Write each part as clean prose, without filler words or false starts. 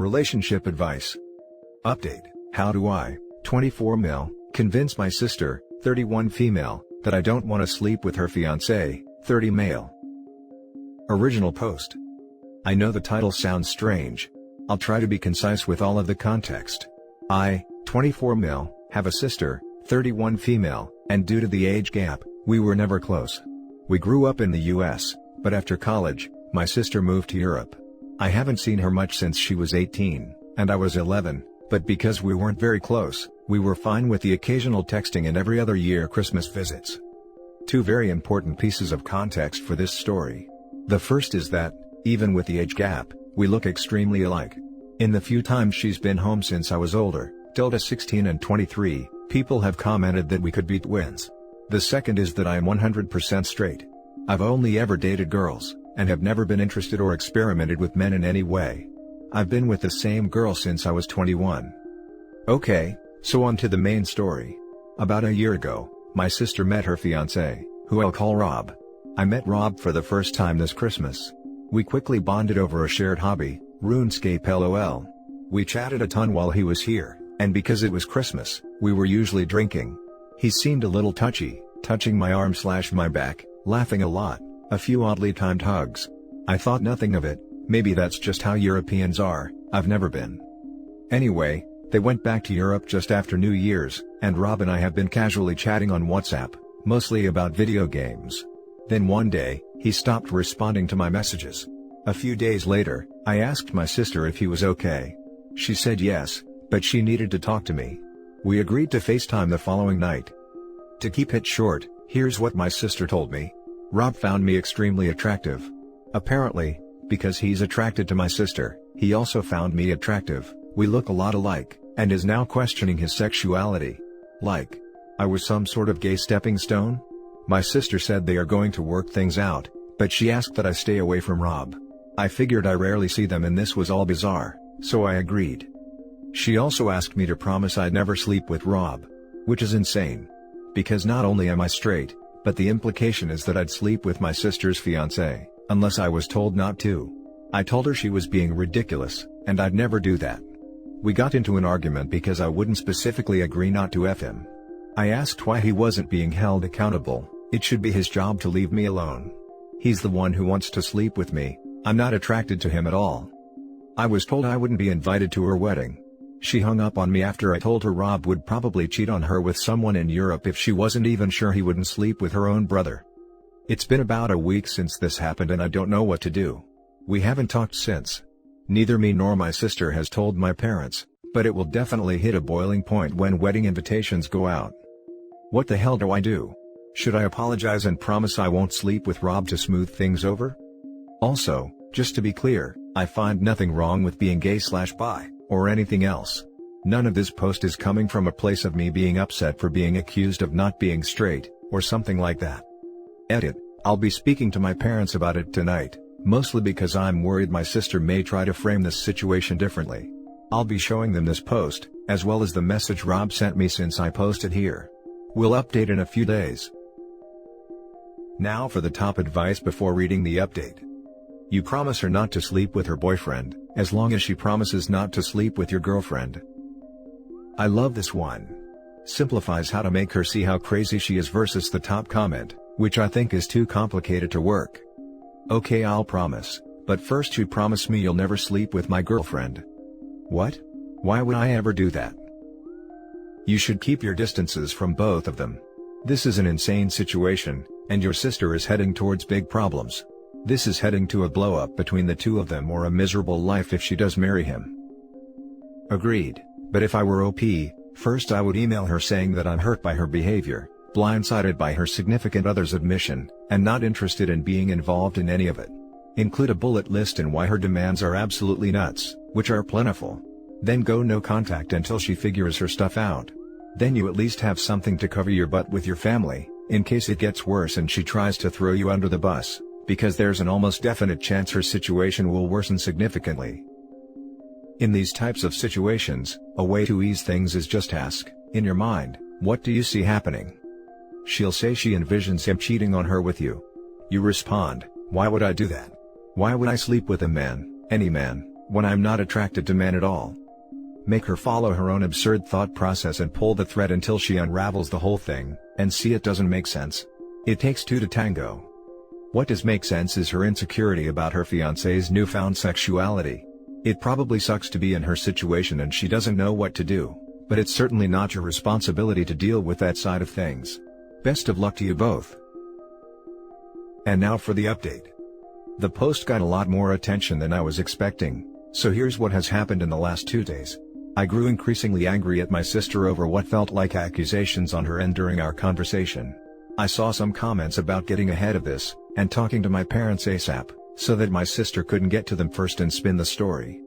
relationship advice. Update: how do I, 24 male, convince my sister, 31 female, that I don't want to sleep with her fiancé, 30 male? Original post. I know the title sounds strange. I'll try to be concise with all of the context. I, 24 male, have a sister, 31 female, and due to the age gap, we were never close. We grew up in the US, but after college, my sister moved to Europe. I haven't seen her much since she was 18, and I was 11, but because we weren't very close, we were fine with the occasional texting and every other year Christmas visits. Two very important pieces of context for this story. The first is that, even with the age gap, we look extremely alike. In the few times she's been home since I was older, 16 and 23, people have commented that we could be twins. The second is that I am 100% straight. I've only ever dated girls, and have never been interested or experimented with men in any way. I've been with the same girl since I was 21. Okay, so on to the main story. About a year ago, my sister met her fiancé, who I'll call Rob. I met Rob for the first time this Christmas. We quickly bonded over a shared hobby, RuneScape LOL. We chatted a ton while he was here, and because it was Christmas, we were usually drinking. He seemed a little touchy, touching my arm/my back, laughing a lot, a few oddly timed hugs. I thought nothing of it, maybe that's just how Europeans are, I've never been. Anyway, they went back to Europe just after New Year's, and Rob and I have been casually chatting on WhatsApp, mostly about video games. Then one day, he stopped responding to my messages. A few days later, I asked my sister if he was okay. She said yes, but she needed to talk to me. We agreed to FaceTime the following night. To keep it short, here's what my sister told me. Rob found me extremely attractive. Apparently, because he's attracted to my sister, he also found me attractive. We look a lot alike, and is now questioning his sexuality. Like I was some sort of gay stepping stone? My sister said they are going to work things out, but she asked that I stay away from Rob. I figured I rarely see them and this was all bizarre, so I agreed. She also asked me to promise I'd never sleep with Rob. Which is insane. Because not only am I straight, but the implication is that I'd sleep with my sister's fiancé, unless I was told not to. I told her she was being ridiculous, and I'd never do that. We got into an argument because I wouldn't specifically agree not to F him. I asked why he wasn't being held accountable. It should be his job to leave me alone. He's the one who wants to sleep with me, I'm not attracted to him at all. I was told I wouldn't be invited to her wedding. She hung up on me after I told her Rob would probably cheat on her with someone in Europe if she wasn't even sure he wouldn't sleep with her own brother. It's been about a week since this happened and I don't know what to do. We haven't talked since. Neither me nor my sister has told my parents, but it will definitely hit a boiling point when wedding invitations go out. What the hell do I do? Should I apologize and promise I won't sleep with Rob to smooth things over? Also, just to be clear, I find nothing wrong with being gay/bi, or anything else. None of this post is coming from a place of me being upset for being accused of not being straight, or something like that. Edit: I'll be speaking to my parents about it tonight, mostly because I'm worried my sister may try to frame this situation differently. I'll be showing them this post, as well as the message Rob sent me since I posted here. We'll update in a few days. Now for the top advice before reading the update. You promise her not to sleep with her boyfriend, as long as she promises not to sleep with your girlfriend. I love this one. Simplifies how to make her see how crazy she is versus the top comment, which I think is too complicated to work. Okay, I'll promise, but first you promise me you'll never sleep with my girlfriend. What? Why would I ever do that? You should keep your distances from both of them. This is an insane situation, and your sister is heading towards big problems. This is heading to a blow-up between the two of them or a miserable life if she does marry him. Agreed, but if I were OP, first I would email her saying that I'm hurt by her behavior, blindsided by her significant other's admission, and not interested in being involved in any of it. Include a bullet list and why her demands are absolutely nuts, which are plentiful. Then go no contact until she figures her stuff out. Then you at least have something to cover your butt with your family, in case it gets worse and she tries to throw you under the bus, because there's an almost definite chance her situation will worsen significantly. In these types of situations, a way to ease things is just ask, in your mind, what do you see happening? She'll say she envisions him cheating on her with you. You respond, why would I do that? Why would I sleep with a man, any man, when I'm not attracted to men at all. Make her follow her own absurd thought process and pull the thread until she unravels the whole thing, and see it doesn't make sense. It takes two to tango. What does make sense is her insecurity about her fiancé's newfound sexuality. It probably sucks to be in her situation and she doesn't know what to do, but it's certainly not your responsibility to deal with that side of things. Best of luck to you both. And now for the update. The post got a lot more attention than I was expecting, so here's what has happened in the last 2 days. I grew increasingly angry at my sister over what felt like accusations on her end during our conversation. I saw some comments about getting ahead of this, and talking to my parents ASAP, so that my sister couldn't get to them first and spin the story.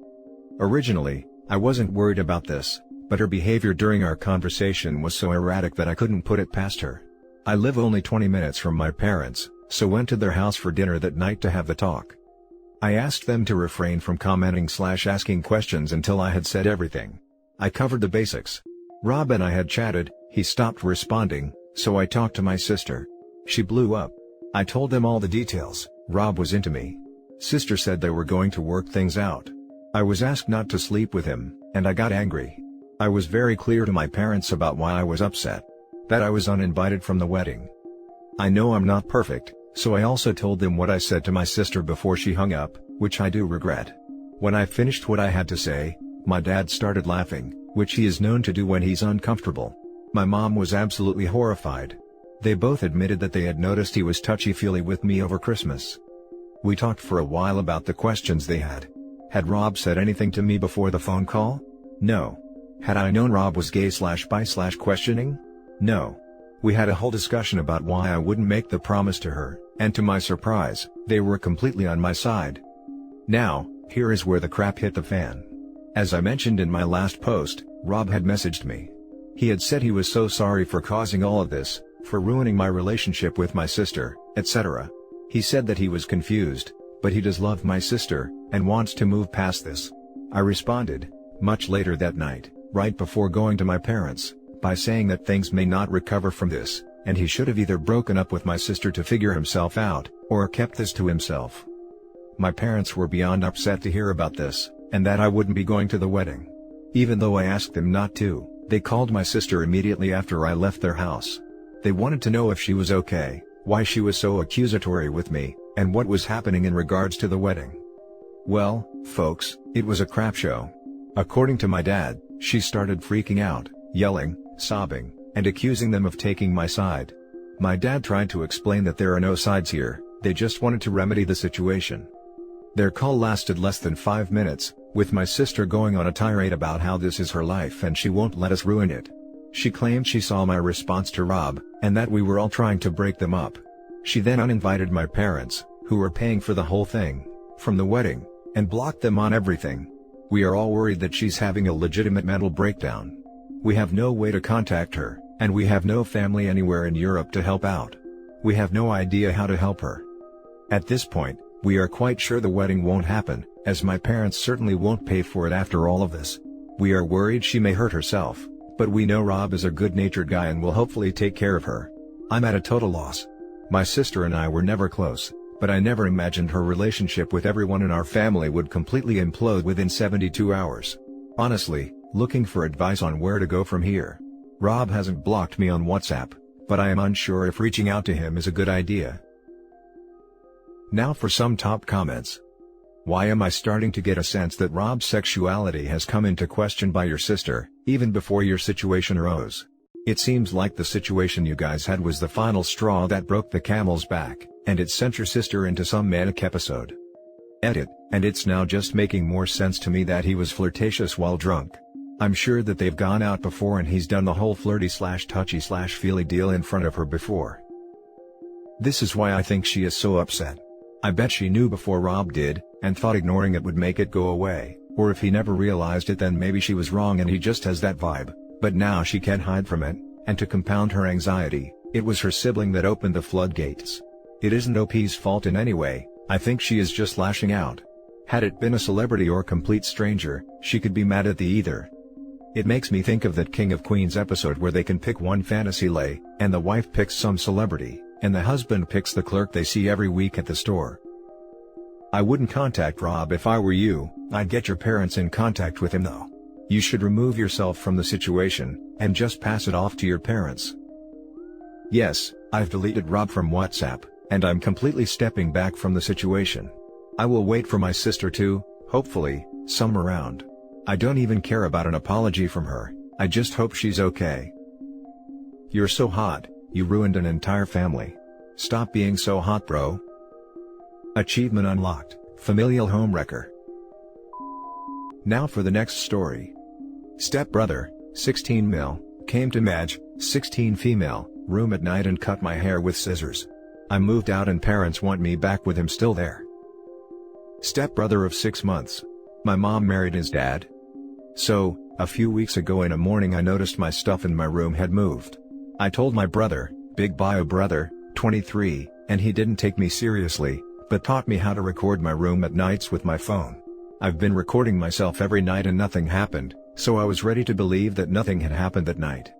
Originally, I wasn't worried about this, but her behavior during our conversation was so erratic that I couldn't put it past her. I live only 20 minutes from my parents, so went to their house for dinner that night to have the talk. I asked them to refrain from commenting/asking questions until I had said everything. I covered the basics. Rob and I had chatted, he stopped responding, so I talked to my sister. She blew up. I told them all the details. Rob was into me. Sister said they were going to work things out. I was asked not to sleep with him, and I got angry. I was very clear to my parents about why I was upset. That I was uninvited from the wedding. I know I'm not perfect, so I also told them what I said to my sister before she hung up, which I do regret. When I finished what I had to say, my dad started laughing, which he is known to do when he's uncomfortable. My mom was absolutely horrified. They both admitted that they had noticed he was touchy-feely with me over Christmas. We talked for a while about the questions they had. Had Rob said anything to me before the phone call? No. Had I known Rob was gay/bi/questioning? No. We had a whole discussion about why I wouldn't make the promise to her, and to my surprise, they were completely on my side. Now, here is where the crap hit the fan. As I mentioned in my last post, Rob had messaged me. He had said he was so sorry for causing all of this, for ruining my relationship with my sister, etc. He said that he was confused, but he does love my sister, and wants to move past this. I responded, much later that night, right before going to my parents, by saying that things may not recover from this, and he should have either broken up with my sister to figure himself out, or kept this to himself. My parents were beyond upset to hear about this, and that I wouldn't be going to the wedding. Even though I asked them not to, they called my sister immediately after I left their house. They wanted to know if she was okay, why she was so accusatory with me, and what was happening in regards to the wedding. Well, folks, it was a crap show. According to my dad, she started freaking out, yelling, sobbing, and accusing them of taking my side. My dad tried to explain that there are no sides here, they just wanted to remedy the situation. Their call lasted less than 5 minutes, with my sister going on a tirade about how this is her life and she won't let us ruin it. She claimed she saw my response to Rob, and that we were all trying to break them up. She then uninvited my parents, who were paying for the whole thing, from the wedding, and blocked them on everything. We are all worried that she's having a legitimate mental breakdown. We have no way to contact her, and we have no family anywhere in Europe to help out. We have no idea how to help her. At this point, we are quite sure the wedding won't happen, as my parents certainly won't pay for it after all of this. We are worried she may hurt herself, but we know Rob is a good-natured guy and will hopefully take care of her. I'm at a total loss. My sister and I were never close, but I never imagined her relationship with everyone in our family would completely implode within 72 hours. Honestly, looking for advice on where to go from here. Rob hasn't blocked me on WhatsApp, but I am unsure if reaching out to him is a good idea. Now for some top comments. Why am I starting to get a sense that Rob's sexuality has come into question by your sister, even before your situation arose? It seems like the situation you guys had was the final straw that broke the camel's back, and it sent your sister into some manic episode. Edit, and it's now just making more sense to me that he was flirtatious while drunk. I'm sure that they've gone out before and he's done the whole flirty/touchy/feely deal in front of her before. This is why I think she is so upset. I bet she knew before Rob did, and thought ignoring it would make it go away, or if he never realized it then maybe she was wrong and he just has that vibe, but now she can't hide from it, and to compound her anxiety, it was her sibling that opened the floodgates. It isn't OP's fault in any way, I think she is just lashing out. Had it been a celebrity or complete stranger, she could be mad at the either. It makes me think of that King of Queens episode where they can pick one fantasy lay, and the wife picks some celebrity, and the husband picks the clerk they see every week at the store. I wouldn't contact Rob if I were you. I'd get your parents in contact with him though. You should remove yourself from the situation, and just pass it off to your parents. Yes, I've deleted Rob from WhatsApp, and I'm completely stepping back from the situation. I will wait for my sister to, hopefully, come around. I don't even care about an apology from her, I just hope she's okay. You're so hot, you ruined an entire family. Stop being so hot, bro. Achievement unlocked, familial homewrecker. Now for the next story. Stepbrother, 16 male, came to Madge, 16 female, room at night and cut my hair with scissors. I moved out and parents want me back with him still there. Stepbrother of 6 months. My mom married his dad. So, a few weeks ago in a morning I noticed my stuff in my room had moved. I told my brother, big bio brother, 23, and he didn't take me seriously, but taught me how to record my room at nights with my phone. I've been recording myself every night and nothing happened, so I was ready to believe that nothing had happened that night.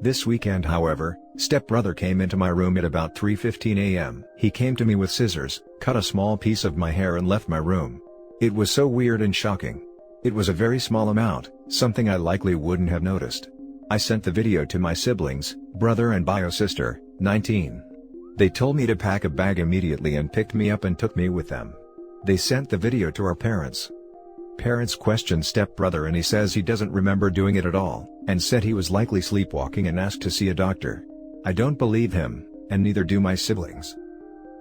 This weekend however, stepbrother came into my room at about 3:15 a.m. He came to me with scissors, cut a small piece of my hair and left my room. It was so weird and shocking. It was a very small amount, something I likely wouldn't have noticed. I sent the video to my siblings, brother and bio sister, 19. They told me to pack a bag immediately and picked me up and took me with them. They sent the video to our parents. Parents questioned stepbrother and he says he doesn't remember doing it at all, and said he was likely sleepwalking and asked to see a doctor. I don't believe him, and neither do my siblings.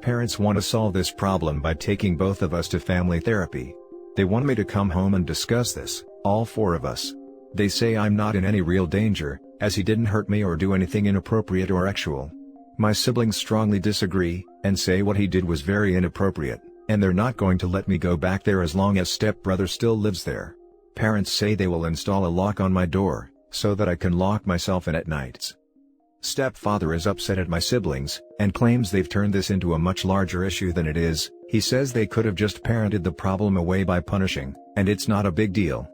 Parents want to solve this problem by taking both of us to family therapy. They want me to come home and discuss this, all 4 of us. They say I'm not in any real danger, as he didn't hurt me or do anything inappropriate or sexual. My siblings strongly disagree, and say what he did was very inappropriate, and they're not going to let me go back there as long as stepbrother still lives there. Parents say they will install a lock on my door, so that I can lock myself in at nights. Stepfather is upset at my siblings, and claims they've turned this into a much larger issue than it is. He says they could have just parented the problem away by punishing, and it's not a big deal.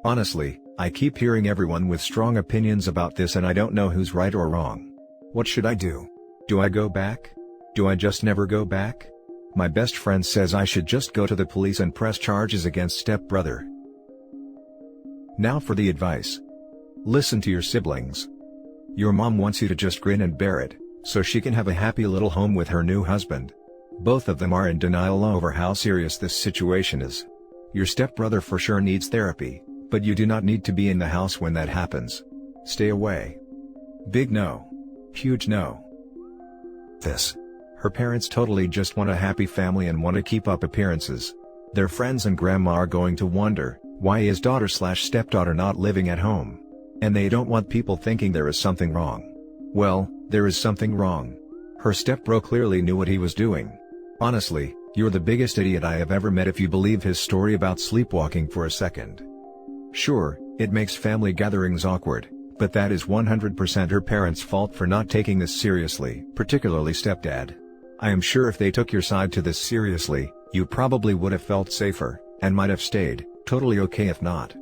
Honestly, I keep hearing everyone with strong opinions about this and I don't know who's right or wrong. What should I do? Do I go back? Do I just never go back? My best friend says I should just go to the police and press charges against stepbrother. Now for the advice. Listen to your siblings. Your mom wants you to just grin and bear it, so she can have a happy little home with her new husband. Both of them are in denial over how serious this situation is. Your stepbrother for sure needs therapy, but you do not need to be in the house when that happens. Stay away. Big no. Huge no. Her parents totally just want a happy family and want to keep up appearances. Their friends and grandma are going to wonder, why is daughter/stepdaughter not living at home? And they don't want people thinking there is something wrong. Well, there is something wrong. Her stepbro clearly knew what he was doing. Honestly, you're the biggest idiot I have ever met if you believe his story about sleepwalking for a second. Sure, it makes family gatherings awkward, but that is 100% her parents' fault for not taking this seriously, particularly stepdad. I am sure if they took your side to this seriously, you probably would have felt safer, and might have stayed, totally okay if not.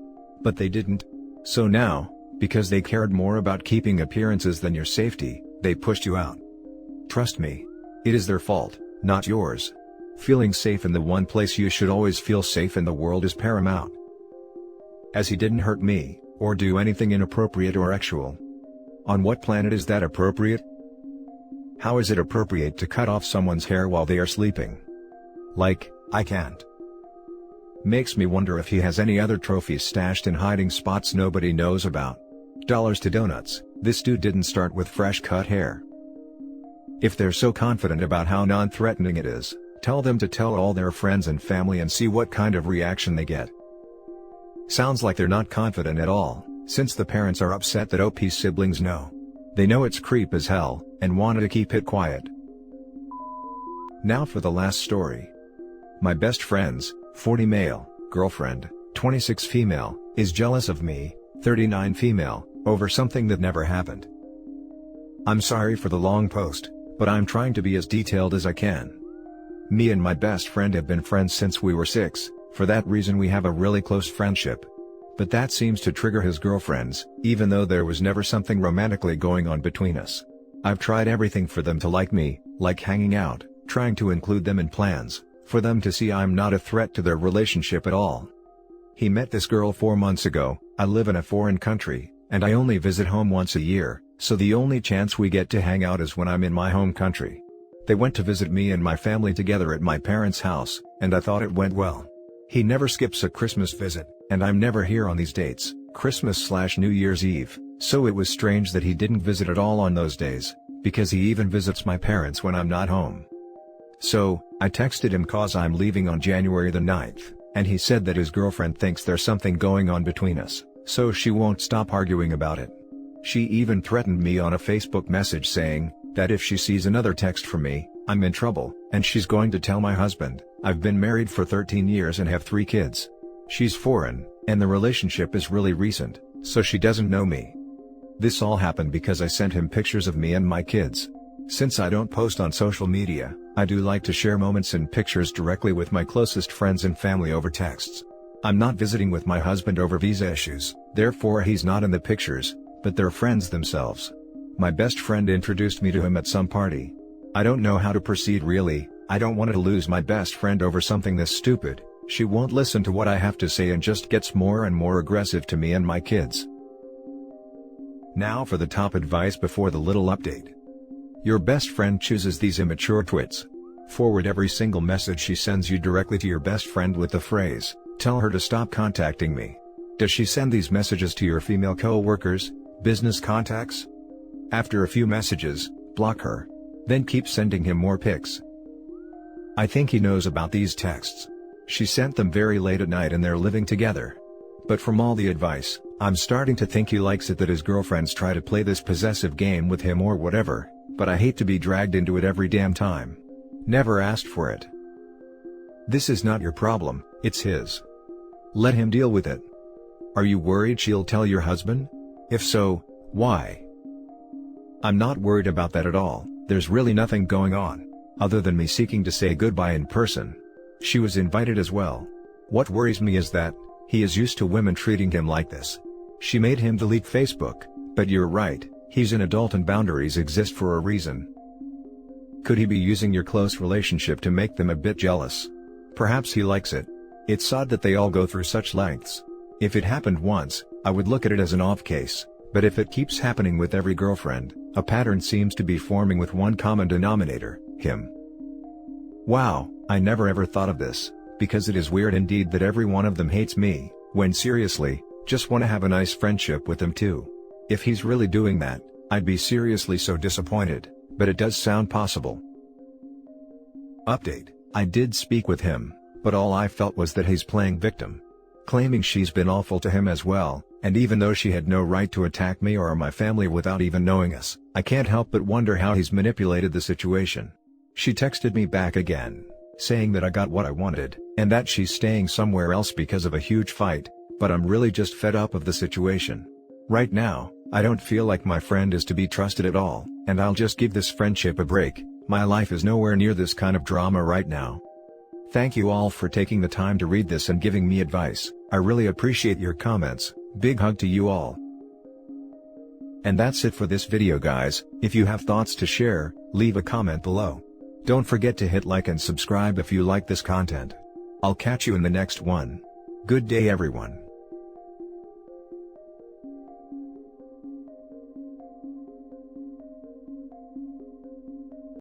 But they didn't. So now, because they cared more about keeping appearances than your safety, they pushed you out. Trust me. It is their fault, not yours. Feeling safe in the one place you should always feel safe in the world is paramount. As he didn't hurt me, or do anything inappropriate or sexual. On what planet is that appropriate? How is it appropriate to cut off someone's hair while they are sleeping? Like, I can't. Makes me wonder if he has any other trophies stashed in hiding spots nobody knows about. Dollars to donuts, this dude didn't start with fresh cut hair. If they're so confident about how non-threatening it is, tell them to tell all their friends and family and see what kind of reaction they get. Sounds like they're not confident at all, since the parents are upset that OP's siblings know. They know it's creep as hell, and wanted to keep it quiet. Now for the last story. My best friend's, 40 male, girlfriend, 26 female, is jealous of me, 39 female, over something that never happened. I'm sorry for the long post, but I'm trying to be as detailed as I can. Me and my best friend have been friends since we were 6, for that reason we have a really close friendship. But that seems to trigger his girlfriends, even though there was never something romantically going on between us. I've tried everything for them to like me, like hanging out, trying to include them in plans, For them to see I'm not a threat to their relationship at all. He met this girl 4 months ago. I live in a foreign country, and I only visit home once a year, so the only chance we get to hang out is when I'm in my home country. They went to visit me and my family together at my parents' house, and I thought it went well. He never skips a Christmas visit, and I'm never here on these dates, Christmas/New Year's Eve, so it was strange that he didn't visit at all on those days, because he even visits my parents when I'm not home. So, I texted him cause I'm leaving on January the 9th, and he said that his girlfriend thinks there's something going on between us, so she won't stop arguing about it. She even threatened me on a Facebook message saying that if she sees another text from me, I'm in trouble, and she's going to tell my husband. I've been married for 13 years and have 3 kids. She's foreign, and the relationship is really recent, so she doesn't know me. This all happened because I sent him pictures of me and my kids. Since I don't post on social media, I do like to share moments and pictures directly with my closest friends and family over texts. I'm not visiting with my husband over visa issues, therefore he's not in the pictures, but they're friends themselves. My best friend introduced me to him at some party. I don't know how to proceed really. I don't want to lose my best friend over something this stupid. She won't listen to what I have to say and just gets more and more aggressive to me and my kids. Now for the top advice before the little update. Your best friend chooses these immature twits. Forward every single message she sends you directly to your best friend with the phrase, "Tell her to stop contacting me." Does she send these messages to your female co-workers, business contacts? After a few messages, block her. Then keep sending him more pics. I think he knows about these texts. She sent them very late at night and they're living together. But from all the advice, I'm starting to think he likes it that his girlfriends try to play this possessive game with him or whatever, but I hate to be dragged into it every damn time. Never asked for it. This is not your problem, it's his. Let him deal with it. Are you worried she'll tell your husband? If so, why? I'm not worried about that at all. There's really nothing going on, other than me seeking to say goodbye in person. She was invited as well. What worries me is that he is used to women treating him like this. She made him delete Facebook, but you're right, he's an adult and boundaries exist for a reason. Could he be using your close relationship to make them a bit jealous? Perhaps he likes it. It's odd that they all go through such lengths. If it happened once, I would look at it as an off case, but if it keeps happening with every girlfriend, a pattern seems to be forming with one common denominator, him. Wow, I never ever thought of this, because it is weird indeed that every one of them hates me, when seriously, just want to have a nice friendship with them too. If he's really doing that, I'd be seriously so disappointed, but it does sound possible. Update: I did speak with him, but all I felt was that he's playing victim. Claiming she's been awful to him as well, and even though she had no right to attack me or my family without even knowing us, I can't help but wonder how he's manipulated the situation. She texted me back again, saying that I got what I wanted, and that she's staying somewhere else because of a huge fight, but I'm really just fed up of the situation. Right now, I don't feel like my friend is to be trusted at all, and I'll just give this friendship a break. My life is nowhere near this kind of drama right now. Thank you all for taking the time to read this and giving me advice. I really appreciate your comments. Big hug to you all. And that's it for this video guys. If you have thoughts to share, leave a comment below. Don't forget to hit like and subscribe if you like this content. I'll catch you in the next one. Good day everyone.